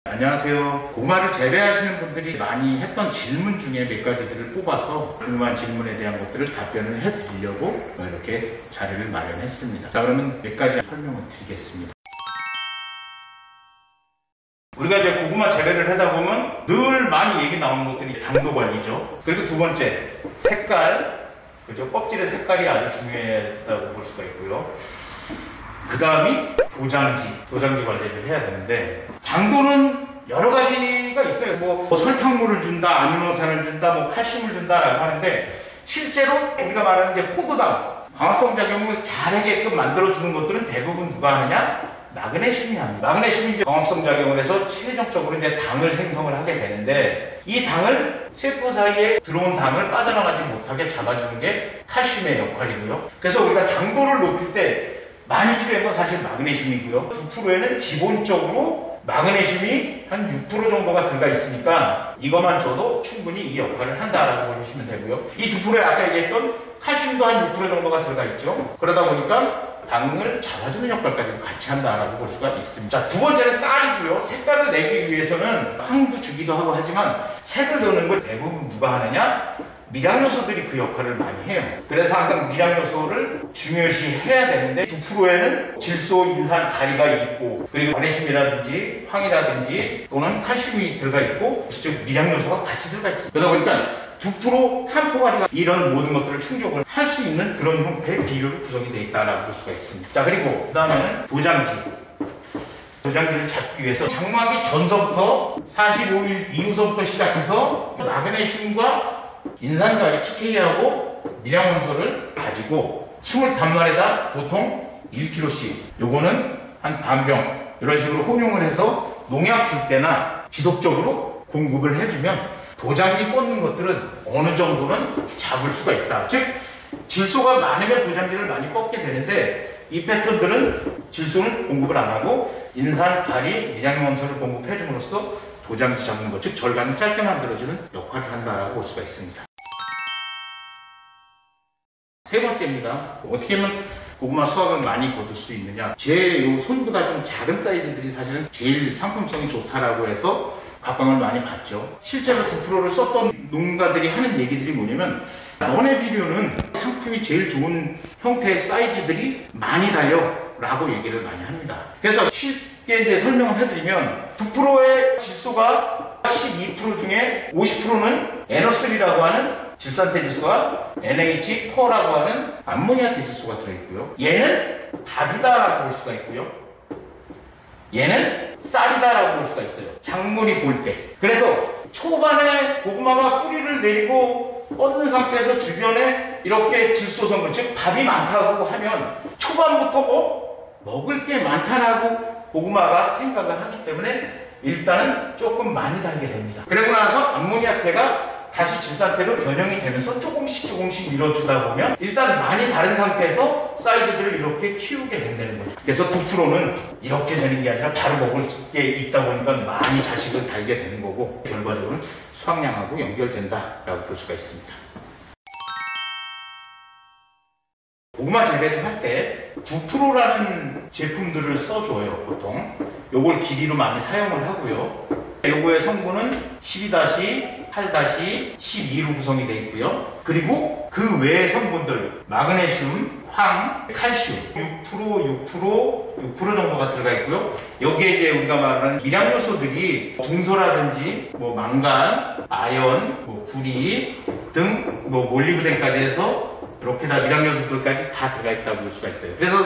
안녕하세요. 고구마를 재배하시는 분들이 많이 했던 질문 중에 몇 가지들을 뽑아서 궁금한 질문에 대한 것들을 답변을 해드리려고 이렇게 자리를 마련했습니다. 자, 그러면 몇 가지 설명을 드리겠습니다. 우리가 이제 고구마 재배를 하다 보면 늘 많이 얘기 나오는 것들이 당도 관리죠. 그리고 두 번째, 색깔. 그죠? 껍질의 색깔이 아주 중요하다고 볼 수가 있고요. 그 다음이 도장지 관리를 해야 되는데, 당도는 여러 가지가 있어요. 뭐 설탕물을 준다, 아미노산을 준다, 뭐 칼슘을 준다라고 하는데, 실제로 우리가 말하는 이제 포도당, 광합성 작용을 잘하게끔 만들어주는 것들은 대부분 누가 하느냐? 마그네슘이 합니다. 마그네슘이 이제 광합성 작용을 해서 최종적으로 이제 당을 생성을 하게 되는데, 이 당을 세포 사이에 들어온 당을 빠져나가지 못하게 잡아주는 게 칼슘의 역할이고요. 그래서 우리가 당도를 높일 때 많이 필요한 건 사실 마그네슘이고요. 2%에는 기본적으로 마그네슘이 한 6% 정도가 들어가 있으니까 이것만 줘도 충분히 이 역할을 한다라고 보시면 되고요. 이 2%에 아까 얘기했던 칼슘도 한 6% 정도가 들어가 있죠. 그러다 보니까 당을 잡아주는 역할까지도 같이 한다라고 볼 수가 있습니다. 자, 두 번째는 깔이고요. 색깔을 내기 위해서는 황도 주기도 하고 하지만 색을 넣는 걸 대부분 누가 하느냐? 미량요소들이 그 역할을 많이 해요. 그래서 항상 미량요소를 중요시 해야 되는데, 2%에는 질소, 인산, 가리가 있고, 그리고 마그네슘이라든지 황이라든지 또는 칼슘이 들어가 있고, 즉 미량요소가 같이 들어가 있어요. 그러다 보니까 2%, 한 포가리가 이런 모든 것들을 충족을 할 수 있는 그런 형태의 비료로 구성이 되어 있다고 볼 수가 있습니다. 자, 그리고 그 다음에는 도장지를 잡기 위해서 장마기 전서부터 45일 이후서부터 시작해서 마그네슘과 인산가리 TK하고 미량원소를 가지고 25마리당 보통 1kg씩, 요거는 한 반병 이런 식으로 혼용을 해서 농약 줄 때나 지속적으로 공급을 해주면 도장지 꽂는 것들은 어느 정도는 잡을 수가 있다. 즉 질소가 많으면 도장지를 많이 뻗게 되는데, 이 패턴들은 질소는 공급을 안 하고 인산, 가리, 미량원소를 공급해줌으로써 도장지 잡는 것, 즉 절간을 짧게 만들어주는 역할을 한다고 볼 수가 있습니다. 세 번째입니다. 어떻게 하면 고구마 수확을 많이 거둘 수 있느냐? 제 요 손보다 좀 작은 사이즈들이 사실은 제일 상품성이 좋다라고 해서 각광을 많이 받죠. 실제로 2%를 썼던 농가들이 하는 얘기들이 뭐냐면, 너네 비료는 상품이 제일 좋은 형태의 사이즈들이 많이 달려 라고 얘기를 많이 합니다. 그래서 쉽게 이제 설명을 해드리면, 9%의 질소가 12% 중에 50%는 NO3라고 하는 질산태질소와 NH4라고 하는 암모니아 태질소가 들어있고요. 얘는 답이다라고 볼 수가 있고요. 얘는 쌀이다라고 볼 수가 있어요. 작물이 볼 때. 그래서 초반에 고구마가 뿌리를 내리고 뻗는 상태에서 주변에 이렇게 질소 성분, 즉 답이 많다고 하면 초반부터 먹을 게 많다라고 고구마가 생각을 하기 때문에 일단은 조금 많이 달게 됩니다. 그리고 나서 암모니아태가 다시 질산태로 변형이 되면서 조금씩 밀어주다 보면 일단 많이 다른 상태에서 사이즈들을 이렇게 키우게 된다는 거죠. 그래서 2%는 이렇게 되는 게 아니라 바로 먹을 게 있다 보니까 많이 자식을 달게 되는 거고, 결과적으로 수확량하고 연결된다라고 볼 수가 있습니다. 고구마 재배를 할 때 9%라는 제품들을 써줘요. 보통 요걸 기리로 많이 사용을 하고요. 요거의 성분은 12-8-12로 구성이 되어 있고요. 그리고 그 외의 성분들, 마그네슘, 황, 칼슘 6% 정도가 들어가 있고요. 여기에 이제 우리가 말하는 미량요소들이 붕소라든지 뭐 망간, 아연, 뭐 구리 등 뭐 몰리브덴까지 해서 이렇게 다 미량요소들까지 다 들어가 있다고 볼 수가 있어요. 그래서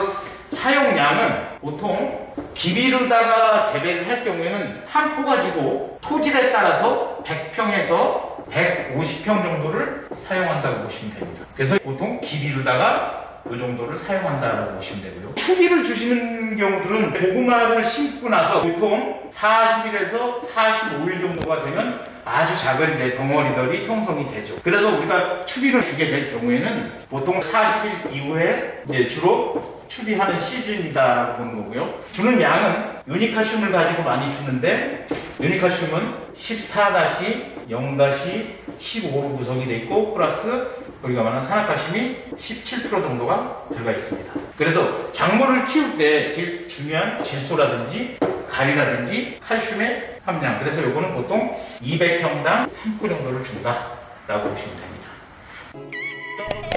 사용량은 보통 기비로다가 재배를 할 경우에는 한 포 가지고 토질에 따라서 100평에서 150평 정도를 사용한다고 보시면 됩니다. 그래서 보통 기비로다가 이 정도를 사용한다고 보시면 되고요. 추비를 주시는 경우들은 고구마를 심고 나서 보통 40일에서 45일 정도가 되면 아주 작은 이제 덩어리들이 형성이 되죠. 그래서 우리가 추비를 주게 될 경우에는 보통 40일 이후에 이제 주로 추비하는 시즌이다라고 보는 거고요. 주는 양은 유니칼슘을 가지고 많이 주는데, 유니칼슘은 14-0-15로 구성이 되어 있고, 플러스 우리가 말하는 산화칼슘이 17% 정도가 들어가 있습니다. 그래서 작물을 키울 때 제일 중요한 질소라든지 가리라든지 칼슘의 함량. 그래서 요거는 보통 200평당 한 포 정도를 준다라고 보시면 됩니다.